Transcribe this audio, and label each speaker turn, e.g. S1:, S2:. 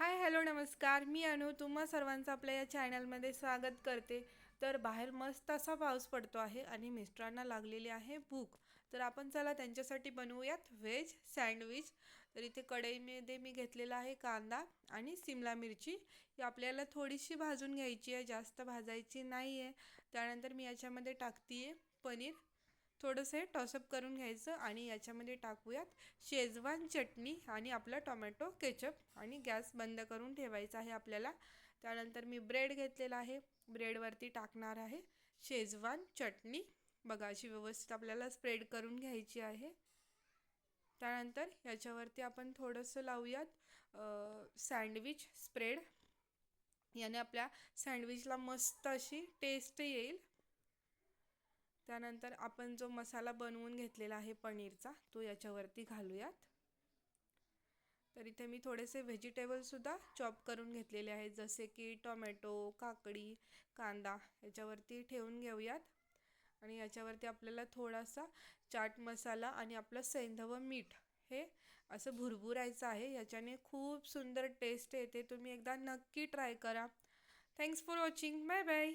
S1: Hi hello नमस्कार. मी अनु तुम्हा सर्वांचं आपल्या या चॅनलमध्ये स्वागत करते. तर बाहेर मस्त असा पाऊस पडतो आहे आणि मिस्टरांना लागलेली आहे भूक. तर आपण चला त्यांच्यासाठी बनवूयात व्हेज सँडविच. तर इथे कढईमध्ये मी घेतलेला आहे कांदा आणि सिमला मिरची. ही आपल्याला थोडीशी भाजून घ्यायची आहे, जास्त भाजायची नाही आहे. त्यानंतर मी याच्यामध्ये टाकते आहे पनीर. थोडंसं हे टॉसअप करून घ्यायचं आणि याच्यामध्ये टाकूयात शेजवान चटणी आणि आपला टोमॅटो केचप आणि गॅस बंद करून ठेवायचा आहे आपल्याला. त्यानंतर मी ब्रेड घेतलेला आहे, ब्रेडवरती टाकणार आहे शेजवान चटणी. बघा अशी व्यवस्थित आपल्याला स्प्रेड करून घ्यायची आहे. त्यानंतर याच्यावरती आपण थोडंसं लावूयात सँडविच स्प्रेड. याने आपल्या सँडविचला मस्त अशी टेस्ट येईल. त्यानंतर आपण जो मसाला बनवून घेतलेला आहे पनीरचा तो याच्यावरती घालूयात. तर इथे मी थोडेसे व्हेजिटेबलसुद्धा चॉप करून घेतलेले आहेत, जसे की टोमॅटो, काकडी, कांदा याच्यावरती ठेवून घेऊयात. आणि याच्यावरती आपल्याला थोडासा चाट मसाला आणि आपलं सैंधव मीठ हे असं भुरभुरायचं आहे. याच्याने खूप सुंदर टेस्ट येते. तुम्ही एकदा नक्की ट्राय करा. Thanks for watching. Bye bye.